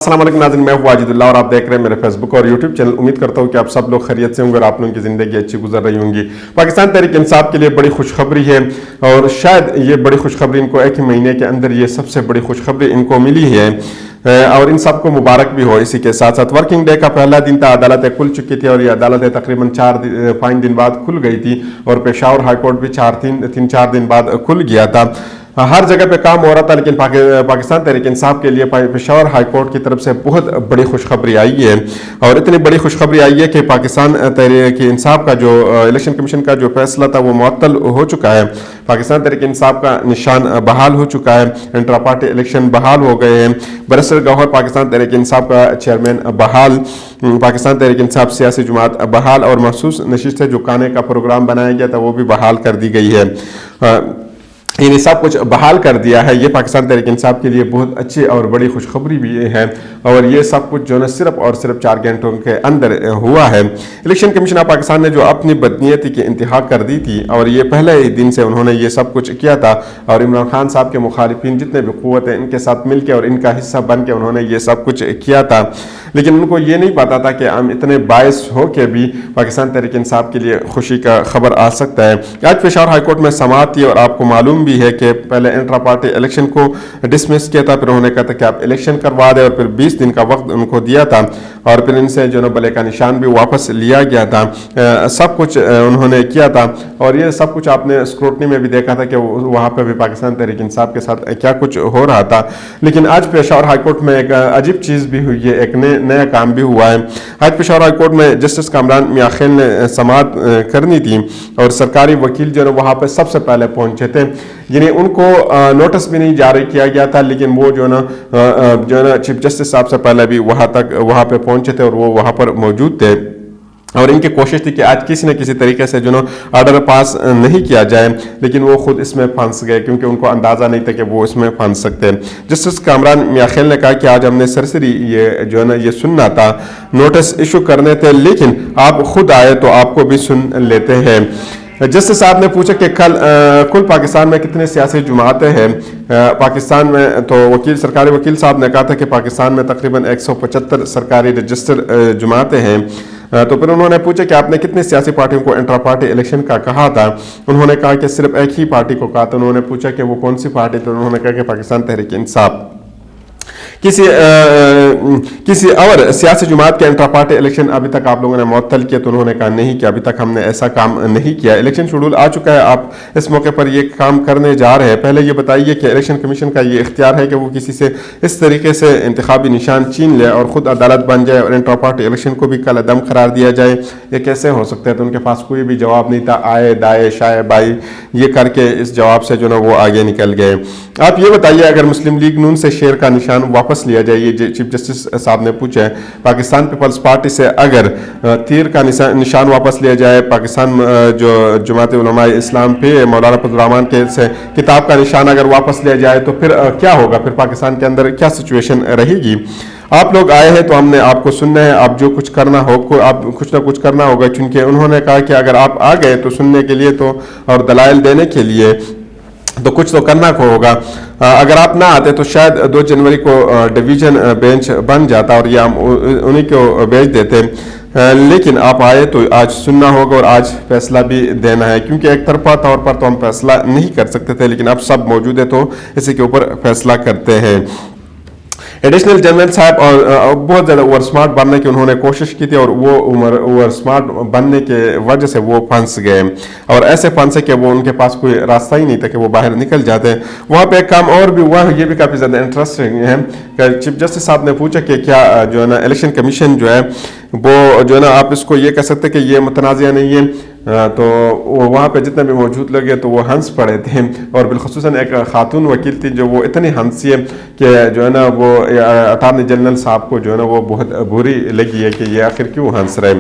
अस्सलाम वालेकुम नाज़रीन, मैं वाजिदुल्लाह और आप देख रहे हैं मेरे फेसबुक और यूट्यूब चैनल। उम्मीद करता हूँ कि आप सब लोग खैरियत से होंगे और आप लोगों की ज़िंदगी अच्छी गुजर रही होंगी। पाकिस्तान तहरीक इंसाफ के लिए बड़ी खुशखबरी है और शायद ये बड़ी खुशखबरी इनको एक ही महीने के अंदर ये सबसे बड़ी खुशखबरी इनको मिली है और इन सबको मुबारक भी हो। इसी के साथ साथ वर्किंग डे का पहला दिन था, अदालतें खुल चुकी थी और ये अदालतें तकरीबन 5 दिन बाद खुल गई थी और पेशावर हाई कोर्ट भी 4 दिन बाद खुल गया था। हर जगह पे काम हो रहा था, लेकिन पाकिस्तान तहरीक इंसाफ के लिए पेशावर हाई कोर्ट की तरफ से बहुत बड़ी खुशखबरी आई है और इतनी बड़ी खुशखबरी आई है कि पाकिस्तान तहरीक इंसाफ का जो इलेक्शन कमीशन का जो फैसला था वो मुअत्तल हो चुका है। पाकिस्तान तहरीक इंसाफ का निशान बहाल हो चुका है, इंट्रा पार्टी इलेक्शन बहाल हो गए हैं, बैरिस्टर गौहर पाकिस्तान तहरीक इंसाफ का चेयरमैन बहाल, पाकिस्तान तहरीक इंसाफ सियासी जमात बहाल और मखसूस नशिस्तें झुकाने का प्रोग्राम बनाया गया था वो भी बहाल कर दी गई है। इन्हें सब कुछ बहाल कर दिया है। ये पाकिस्तान तहरीक इंसाफ के लिए बहुत अच्छी और बड़ी खुशखबरी भी है और ये सब कुछ जो है सिर्फ और सिर्फ 4 घंटों के अंदर हुआ है। इलेक्शन कमीशन ऑफ पाकिस्तान ने जो अपनी बदनीयती की इंतहा कर दी थी और ये पहले ही दिन से उन्होंने ये सब कुछ किया था और इमरान खान साहब के मुखालिफिन जितने भी क़ुव्वत हैं इनके साथ मिल के और इनका हिस्सा बन के उन्होंने ये सब कुछ किया था, लेकिन उनको ये नहीं पता था कि हम इतने बायस हो के भी पाकिस्तान तहरीक इंसाफ के लिए खुशी का खबर आ सकता है। आज पेशावर हाई कोर्ट में समाअत थी और आपको मालूम भी है कि पहले इंट्रा पार्टी इलेक्शन को डिसमिस किया था, फिर उन्होंने कहा था कि आप इलेक्शन करवा दें और फिर 20 दिन का वक्त उनको दिया था और फिर इनसे जो है बले का निशान भी वापस लिया गया था। सब कुछ उन्होंने किया था और ये सब कुछ आपने स्क्रूटनी में भी देखा था कि वहाँ पर भी पाकिस्तान तहरीक इंसाफ के साथ क्या कुछ हो रहा था। लेकिन आज पेशावर हाई कोर्ट में एक अजीब चीज़ भी हुई है, एक नया काम भी हुआ है। आज पेशावर हाई कोर्ट में जस्टिस कामरान मियाखेल ने समाअत करनी थी और सरकारी वकील जो है वहाँ पर सबसे पहले पहुँचे थे, जिन्हें उनको नोटिस भी नहीं जारी किया गया था, लेकिन वो जो है ना चीफ जस्टिस साहब से पहले भी वहाँ पे पहुँचे थे और वो वहाँ पर मौजूद थे और इनकी कोशिश थी कि आज किसी न किसी तरीके से जो ऑर्डर पास नहीं किया जाए, लेकिन वो खुद इसमें फंस गए क्योंकि उनको अंदाज़ा नहीं था कि वो इसमें फंस सकते हैं। जस्टिस कामरान मियाखेल ने कहा कि आज हमने सरसरी ये जो है ना ये सुनना था, नोटिस इशू करने थे, लेकिन आप खुद आए तो आपको भी सुन लेते हैं। जस्टिस साहब ने पूछा कि कुल पाकिस्तान में कितने सियासी जमातें हैं। पाकिस्तान में तो सरकारी वकील साहब ने कहा था कि पाकिस्तान में तकरीबन 175 सरकारी रजिस्टर जमातें हैं। तो फिर उन्होंने पूछा कि आपने कितनी सियासी पार्टियों को इंट्रा पार्टी इलेक्शन का कहा था। उन्होंने कहा कि सिर्फ एक ही पार्टी को कहा था। उन्होंने पूछा कि वो कौन सी पार्टी, तो उन्होंने कहा कि पाकिस्तान तहरीक इंसाफ। किसी और सियासी जमात के इंट्रा पार्टी इलेक्शन अभी तक आप लोगों ने मुअत्तल किया, तो उन्होंने कहा नहीं कि अभी तक हमने ऐसा काम नहीं किया। इलेक्शन शेड्यूल आ चुका है, आप इस मौके पर ये काम करने जा रहे हैं। पहले ये बताइए कि इलेक्शन कमीशन का ये इख्तियार है कि वो किसी से इस तरीके से इंतखाबी निशान छीन ले और ख़ुद अदालत बन जाए और इंट्रा पार्टी इलेक्शन को भी कल अदम करार दिया जाए, ये कैसे हो सकता है? तो उनके पास कोई भी जवाब नहीं था। आए दाए शाये बाई ये करके इस जवाब से जो ना वो आगे निकल गए। आप ये बताइए, अगर मुस्लिम लीग नून से शेर का निशान वापस लिया जाए, ये चीफ जस्टिस साहब ने पूछा है, पाकिस्तान पीपल्स पार्टी से अगर तीर का निशान वापस लिया जाए, पाकिस्तान जो जमात उलमा इस्लाम पे मौलाना फजल रहमान के से किताब का निशान अगर वापस लिया जाए तो फिर क्या होगा? फिर पाकिस्तान के अंदर क्या सिचुएशन रहेगी? आप लोग आए हैं तो हमने आपको सुनना है, आप जो कुछ करना हो आप कुछ ना कुछ करना होगा, क्योंकि उन्होंने कहा कि अगर आप आ गए तो सुनने के लिए तो और दलाइल देने के लिए तो कुछ तो करना होगा। अगर आप ना आते तो शायद 2 जनवरी को डिवीजन बेंच बन जाता और ये हम उन्हीं को भेज देते, लेकिन आप आए तो आज सुनना होगा और आज फैसला भी देना है, क्योंकि एक तरफा तौर पर तो हम फैसला नहीं कर सकते थे, लेकिन अब सब मौजूद है तो इसी के ऊपर फैसला करते हैं। एडिशनल जनरल साहब और बहुत ज़्यादा ओवर स्मार्ट बनने की उन्होंने कोशिश की थी और वो ओवर स्मार्ट बनने के वजह से वो फंस गए और ऐसे फंसे कि वो उनके पास कोई रास्ता ही नहीं था कि वो बाहर निकल जाते। वहाँ पे एक काम और भी हुआ, ये भी काफ़ी ज़्यादा इंटरेस्टिंग है कि चीफ जस्टिस साहब ने पूछा कि क्या जो है ना इलेक्शन कमीशन जो है वो जो है ना आप इसको ये कह सकते कि ये मुतनाज़िया नहीं है। तो वहाँ पे जितने भी मौजूद लगे तो वो हंस पड़े थे और बिलखुसूसन एक खातून वकील थी जो वो इतनी हंसी है कि जो है ना वो अटॉर्नी जनरल साहब को जो है ना वो बहुत बुरी लगी है कि ये आखिर क्यों हंस रहे।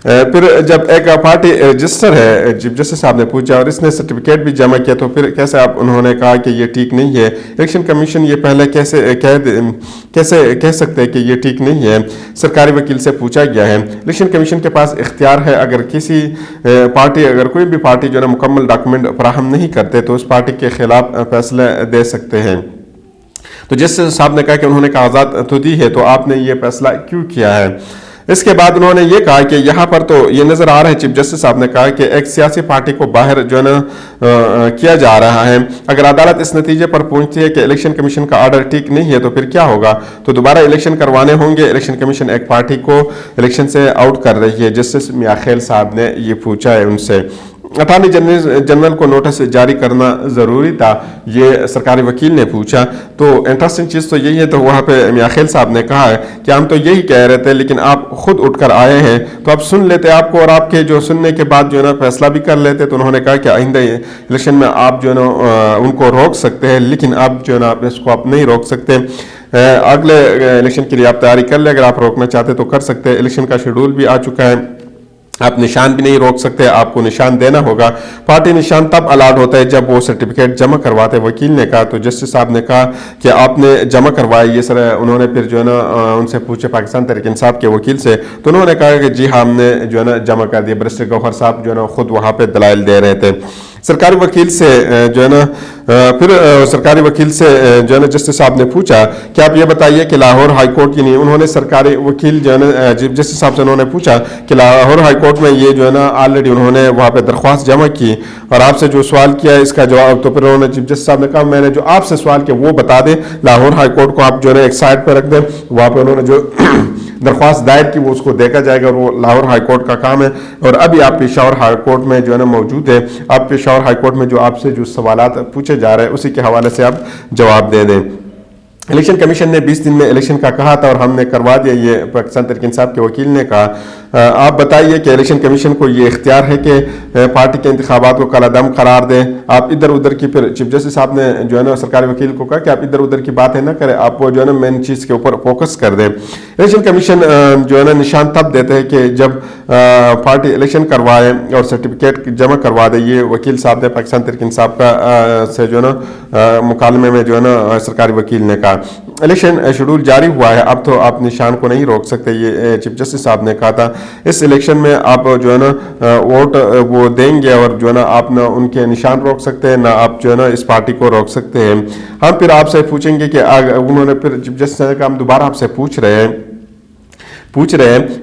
फिर जब एक पार्टी रजिस्टर है, चीफ जस्टिस साहब ने पूछा और इसने सर्टिफिकेट भी जमा किया, तो फिर कैसे आप उन्होंने कहा कि ये ठीक नहीं है? इलेक्शन कमीशन ये पहले कैसे कह सकते हैं कि ये ठीक नहीं है? सरकारी वकील से पूछा गया है। इलेक्शन कमीशन के पास इख्तियार है, अगर किसी पार्टी अगर कोई भी पार्टी जो है मुकम्मल डॉक्यूमेंट फराहम नहीं करते तो उस पार्टी के खिलाफ फैसला दे सकते हैं। تو جسٹس صاحب نے کہا کہ انہوں نے کاغذات تو دی ہے، تو آپ نے یہ فیصلہ کیوں کیا ہے؟ اس کے بعد انہوں نے یہ کہا کہ یہاں پر تو یہ نظر آ رہا ہے، چیف جسٹس صاحب نے کہا کہ ایک سیاسی پارٹی کو باہر جو ہے نا کیا جا رہا ہے۔ اگر عدالت اس نتیجے پر پہنچتی ہے کہ الیکشن کمیشن کا آرڈر ٹھیک نہیں ہے تو پھر کیا ہوگا؟ تو دوبارہ الیکشن کروانے ہوں گے۔ الیکشن کمیشن ایک پارٹی کو الیکشن سے آؤٹ کر رہی ہے، جسٹس میاں خیل صاحب نے یہ پوچھا ہے ان سے۔ اٹارنی جنرل کو نوٹس جاری کرنا ضروری تھا، یہ سرکاری وکیل نے پوچھا۔ تو انٹرسٹنگ چیز تو یہی ہے، تو وہاں پہ میاں خیل صاحب نے کہا ہے کہ ہم تو یہی کہہ رہے تھے لیکن آپ خود اٹھ کر آئے ہیں تو آپ سن لیتے آپ کو، اور آپ کے جو سننے کے بعد جو ہے نا فیصلہ بھی کر لیتے۔ تو انہوں نے کہا کہ آئندہ الیکشن میں آپ جو ہے نا ان کو روک سکتے ہیں، لیکن آپ جو ہے نا اس کو آپ نہیں روک سکتے۔ اگلے الیکشن کے لیے آپ تیاری کر لیں، اگر آپ روکنا چاہتے تو کر سکتے ہیں۔ الیکشن کا شیڈول بھی آ چکا ہے، آپ نشان بھی نہیں روک سکتے، آپ کو نشان دینا ہوگا۔ پارٹی نشان تب الاٹ ہوتا ہے جب وہ سرٹیفکیٹ جمع کرواتے، وکیل نے کہا۔ تو جسٹس صاحب نے کہا کہ آپ نے جمع کروایا یہ سر؟ انہوں نے پھر جو ہے نا ان سے پوچھے پاکستان تحریک انصاف کے وکیل سے، تو انہوں نے کہا کہ جی ہاں ہم نے جو ہے نا جمع کر دیا۔ برسٹر گوہر صاحب جو ہے نا خود وہاں پہ دلائل دے رہے تھے۔ سرکاری وکیل سے جو ہے نا پھر سرکاری وکیل سے جو ہے نا جسٹس صاحب نے پوچھا کہ آپ یہ بتائیے کہ لاہور ہائی کورٹ کی نہیں، انہوں نے سرکاری وکیل جو ہے نا جسٹس صاحب سے انہوں نے پوچھا کہ لاہور ہائی کورٹ میں یہ جو ہے نا آلریڈی انہوں نے وہاں پہ درخواست جمع کی اور آپ سے جو سوال کیا ہے اس کا جواب، تو پھر انہوں نے چیف جسٹس صاحب نے کہا میں نے جو آپ سے سوال کیا وہ بتا دیں، لاہور ہائی کورٹ کو آپ جو ہے نا ایک سائڈ پہ رکھ دیں، وہاں پہ انہوں نے جو درخواست دائر کی وہ اس کو دیکھا جائے گا اور وہ لاہور ہائی کورٹ کا کام ہے۔ اور ابھی آپ پشاور ہائی کورٹ میں جو ہے نا موجود ہے، آپ پشاور ہائی کورٹ میں جو آپ سے جو سوالات پوچھے جا رہے ہیں اسی کے حوالے سے آپ جواب دے دیں۔ الیکشن کمیشن نے 20 دن میں الیکشن کا کہا تھا اور ہم نے کروا دیا، یہ پاکستان تحریک انصاف کے وکیل نے کہا۔ آپ بتائیے کہ الیکشن کمیشن کو یہ اختیار ہے کہ پارٹی کے انتخابات کو کالعدم قرار دیں؟ آپ ادھر ادھر کی، پھر چیف جسٹس صاحب نے جو ہے نا سرکاری وکیل کو کہا کہ آپ ادھر ادھر کی باتیں نہ کریں، آپ وہ جو ہے نا مین چیز کے اوپر فوکس کر دیں۔ الیکشن کمیشن جو ہے نا نشان تب دیتے ہیں کہ جب پارٹی الیکشن کروائے اور سرٹیفکیٹ جمع کروا دے۔ یہ وکیل صاحب نے پاکستان تحریک انصاف کا سے جو ہے نا مکالمے میں جو ہے نا سرکاری وکیل نے کہا۔ الیکشن شیڈول جاری ہوا ہے، اب تو آپ نشان کو نہیں روک سکتے، یہ چیف جسٹس صاحب نے کہا تھا۔ اس الیکشن میں آپ جو ہے نا ووٹ وہ دیں گے اور جو ہے نا آپ نہ ان کے نشان روک سکتے ہیں نہ آپ جو ہے نا اس پارٹی کو روک سکتے ہیں۔ ہم پھر آپ سے پوچھیں گے کہ انہوں نے پھر چیف جسٹس نے کہا ہم دوبارہ آپ سے پوچھ رہے ہیں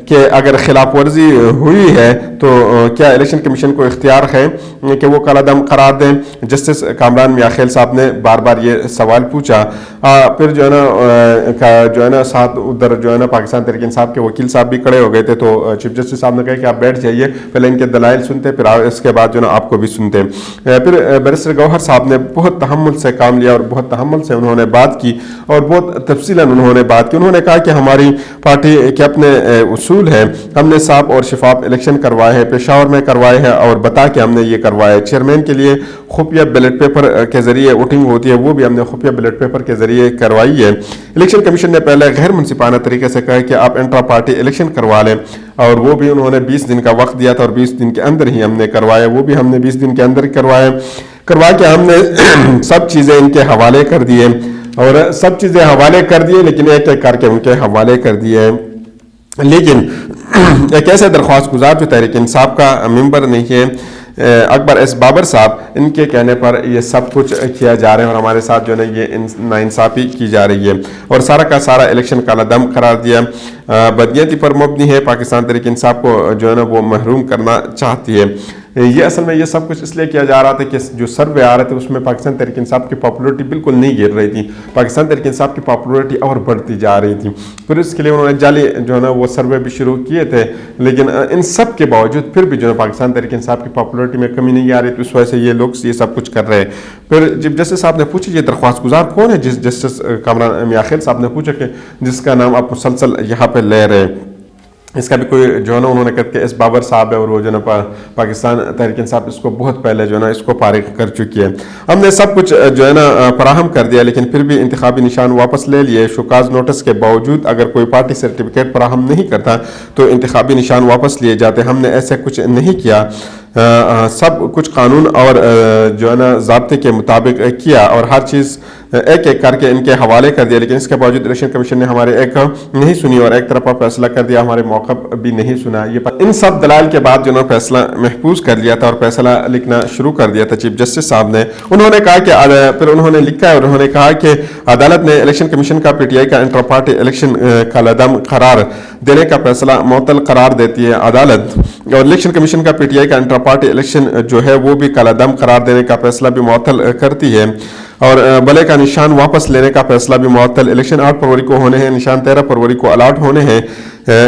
کہ اگر خلاف ورزی ہوئی ہے تو کیا الیکشن کمیشن کو اختیار ہے کہ وہ کالعدم قرار دیں؟ جسٹس کامران میاں خیل صاحب نے بار بار یہ سوال پوچھا۔ پھر جو ہے نا ساتھ ادھر جو ہے نا پاکستان تحریک انصاف کے وکیل صاحب بھی کھڑے ہو گئے تھے، تو چیف جسٹس صاحب نے کہا کہ آپ بیٹھ جائیے، پہلے ان کے دلائل سنتے پھر اس کے بعد جو ہے نا آپ کو بھی سنتے۔ پھر بیرسٹر گوہر صاحب نے بہت تحمل سے کام لیا اور بہت تحمل سے انہوں نے بات کی اور بہت تفصیلاً انہوں نے بات کی۔ انہوں نے کہا کہ ہماری پارٹی کے اپنے اصول ہے، ہم نے صاف اور شفاف الیکشن کروائے ہیں، پشاور میں کروائے ہیں اور بتا کہ ہم نے یہ کروائے۔ چیئرمین کے لیے خفیہ بیلٹ پیپر کے ذریعے ووٹنگ ہوتی ہے، وہ بھی ہم نے خفیہ بیلٹ پیپر کے ذریعے کروائی ہے۔ الیکشن کمیشن نے پہلے غیر منصفانہ طریقے سے کہا کہ آپ انٹرا پارٹی الیکشن کروا لیں، اور وہ بھی انہوں نے 20 دن کا وقت دیا تھا اور 20 دن کے اندر ہی ہم نے کروایا، وہ بھی ہم نے 20 دن کے اندر کروا کے ہم نے سب چیزیں ان کے حوالے کر دیے اور سب چیزیں حوالے کر دیے، لیکن ایک ایک کر کے ان کے حوالے کر دیے۔ لیکن ایک ایسے درخواست گزار جو تحریک انصاف کا ممبر نہیں ہے، اکبر ایس بابر صاحب، ان کے کہنے پر یہ سب کچھ کیا جا رہا ہے اور ہمارے ساتھ جو ہے نا یہ ناانصافی کی جا رہی ہے اور سارا کا سارا الیکشن کالعدم قرار دیا، بدنیتی پر مبنی ہے۔ پاکستان تحریک انصاف کو جو ہے نا وہ محروم کرنا چاہتی ہے۔ یہ اصل میں یہ سب کچھ اس لیے کیا جا رہا تھا کہ جو سروے آ رہے تھے اس میں پاکستان تحریک انصاف کی پاپولرٹی بالکل نہیں گر رہی تھی، پاکستان تحریک انصاف کی پاپولرٹی اور بڑھتی جا رہی تھی۔ پھر اس کے لیے انہوں نے جعلی جو ہے نا وہ سروے بھی شروع کیے تھے، لیکن ان سب کے باوجود پھر بھی جو ہے پاکستان تحریک انصاف کی پاپولرٹی میں کمی نہیں آ رہی، تو اس وجہ سے یہ لوگ یہ سب کچھ کر رہے ہیں۔ پھر چیف جسٹس صاحب نے پوچھا یہ درخواست گزار کون ہے؟ جسٹس کامران میاں خیل صاحب نے پوچھا کہ جس کا نام آپ مسلسل یہاں پہ لے رہے ہیں، اس کا بھی کوئی جو ہے نا انہوں نے کہا کہ ایس بابر صاحب ہے اور وہ جو ہے نا پاکستان تحریک انصاف اس کو بہت پہلے جو ہے نا اس کو فارغ کر چکی ہے۔ ہم نے سب کچھ جو ہے نا فراہم کر دیا، لیکن پھر بھی انتخابی نشان واپس لے لیے۔ شوکاز نوٹس کے باوجود اگر کوئی پارٹی سرٹیفکیٹ فراہم نہیں کرتا تو انتخابی نشان واپس لیے جاتے، ہم نے ایسا کچھ نہیں کیا۔ सब कुछ कानून और जो है ना ज़ाब्ते के मुताबिक किया और हर चीज़ एक एक करके इनके हवाले कर दिया, लेकिन इसके बावजूद इलेक्शन कमीशन ने हमारे एक नहीं सुनी और एक तरफा फैसला कर दिया, हमारे मौक़िफ़ भी नहीं सुना। ये इन सब दलाल के बाद जो ना फैसला महफूज कर लिया था और फैसला लिखना शुरू कर दिया था चीफ जस्टिस साहब ने। उन्होंने कहा कि फिर उन्होंने लिखा है और उन्होंने कहा कि अदालत ने इलेक्शन कमीशन का PTI का इंटर पार्टी इलेक्शन कलअदम करार देने का फैसला मुअत्तल करार देती है अदालत, और इलेक्शन कमीशन का PTI का इंटर पार्टी इलेक्शन जो है वो भी कलअदम करार देने का फैसला भी मुअत्तल करती है, और बले का निशान वापस लेने का फैसला भी मुअत्तल। इलेक्शन 8 फरवरी को होने हैं, निशान 13 फरवरी को अलाट होने हैं।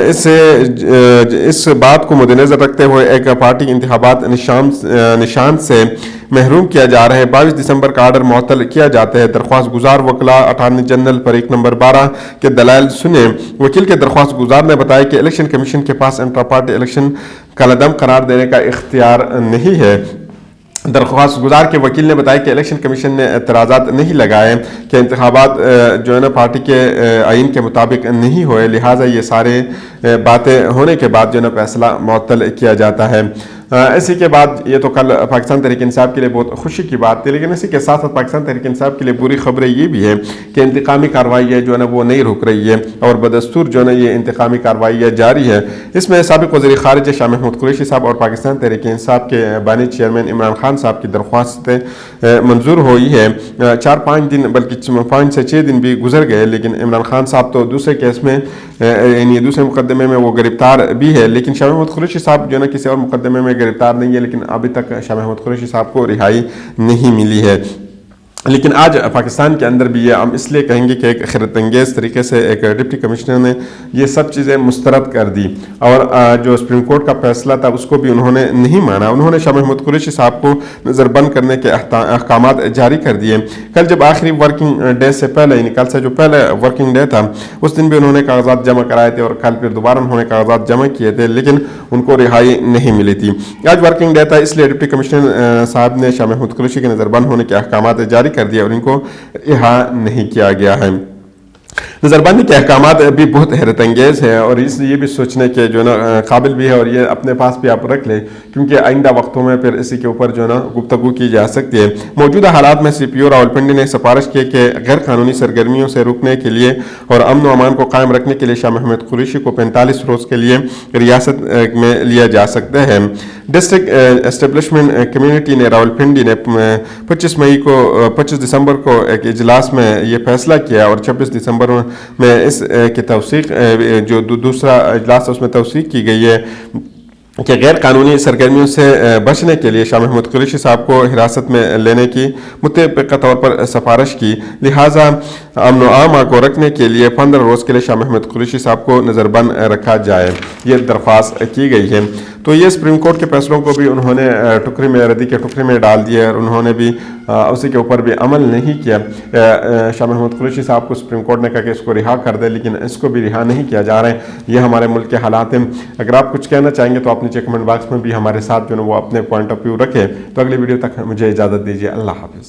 इस बात को मद्देनजर रखते हुए एक पार्टी इंतखाबात निशान से महरूम किया जा रहा है। 22 दिसंबर का आर्डर मुअत्तल किया जाता है। दरख्वास्त गुजार वकला अटॉर्नी जनरल फरीक नंबर 12 के दलाइल सुने। वकील के दरख्वास्त गुजार ने बताया कि इलेक्शन कमीशन के पास इंटर पार्टी इलेक्शन कलअदम करार देने का इख्तियार नहीं है। दरख्वास्त गुजार के वकील ने बताया कि इलेक्शन कमीशन ने एतराज़ात नहीं लगाए कि इंतखाबात जो है ना पार्टी के आइन के मुताबिक नहीं हुए, लिहाजा ये सारे बातें होने के बाद जो है ना फैसला मुअत्तल किया जाता है। इसी के बाद ये तो कल पाकिस्तान तहरीक इंसाफ के लिए बहुत खुशी की बात थी, लेकिन इसी के साथ साथ पाकिस्तान तहरीक इंसाफ के लिए बुरी खबरें ये भी है कि इंतकामी कार्रवाई जो है ना वो नहीं रुक रही है और बदस्तूर जो है ना ये इंतकामी कार्रवाई जारी है। इसमें साबिक़ वज़ीर ख़ारिजा शाह महमूद कुरैशी साहब और पाकिस्तान तहरीक इंसाफ के बानी चेयरमैन इमरान खान साहब की दरख्वास्त मंजूर हुई है। 4-5 दिन बल्कि 5 से 6 दिन भी गुजर गए, लेकिन इमरान खान साहब तो दूसरे केस में यानी दूसरे मुकदमे में वो गिरफ्तार भी है, लेकिन शाह महमूद कुरैशी साहब जो है ना किसी और मुकदमे में गिरफ्तार नहीं है, लेकिन अभी तक शाह महमूद कुरैशी साहब को रिहाई नहीं मिली है। लेकिन आज पाकिस्तान के अंदर भी ये हम इसलिए कहेंगे कि एक हैरतअंगेज़ तरीके से एक डिप्टी कमिश्नर ने ये सब चीज़ें मुस्तरद कर दी और जो सुप्रीम कोर्ट का फैसला था उसको भी उन्होंने नहीं माना। उन्होंने शाह महमूद कुरैशी साहब को नज़रबंद करने के अहकामात जारी कर दिए। कल जब आखिरी वर्किंग डे से पहले यानी कल से जो पहले वर्किंग डे था उस दिन भी उन्होंने कागजात जमा कराए थे और कल फिर दोबारा उन्होंने कागजात जमा किए थे, लेकिन उनको रिहाई नहीं मिली थी। आज वर्किंग डे था, इसलिए डिप्टी कमिश्नर साहब ने शाह महमूद कुरैशी के नज़रबंद होने के अहकामात जारी कर दिया और इनको रिहा नहीं किया गया है। नज़रबंदी के अहकामात भी बहुत हैरतअंगेज़ है और इसलिए ये भी सोचने के जो है ना काबिल भी है और ये अपने पास भी आप रख लें, क्योंकि आइंदा वक्तों में फिर इसी के ऊपर जो है ना गुफ्तगू की जा सकती है। मौजूदा हालात में CPO रावलपिंडी ने सिफारिश की कि गैर कानूनी सरगर्मियों से रुकने के लिए और अमन व अमान को कायम रखने के लिए शाह महमूद कुरैशी को 45 रोज़ के लिए रियासत में लिया जा सकता है। डिस्ट्रिक्ट एस्टेब्लिशमेंट कम्यूनिटी ने रावलपिंडी ने 25 दिसंबर को एक इजलास में ये फैसला किया और 26 दिसंबर में इस की तौसीक जो दूसरा इजलास उसमें तौसीक की गई है कि गैर कानूनी सरगर्मियों से बचने के लिए शाह महमूद कुरैशी साहब को हिरासत में लेने की मुतफ़िक़ा तौर पर सिफारिश की, लिहाजा अमन व अमान को रखने के लिए 15 रोज़ के लिए शाह महमूद कुरैशी साहब को नज़रबंद रखा जाए, ये दरख्वास्त की गई है। तो ये सुप्रीम कोर्ट के फैसलों को भी उन्होंने टुकड़ी में रद्दी के टुकड़ी में डाल दिया और उन्होंने भी उसी के ऊपर भी अमल नहीं किया। शाह महमूद कुरैशी साहब को सुप्रीम कोर्ट ने कहा कि इसको रिहा कर दे, लेकिन इसको भी रिहा नहीं किया जा रहा है। ये हमारे मुल्क के हालात हैं। अगर आप कुछ कहना चाहेंगे तो आप नीचे कमेंट बॉक्स में भी हमारे साथ जो है वो अपने पॉइंट ऑफ व्यू रखें। तो अगली वीडियो तक मुझे इजाज़त दीजिए। अल्लाह हाफ़िज़।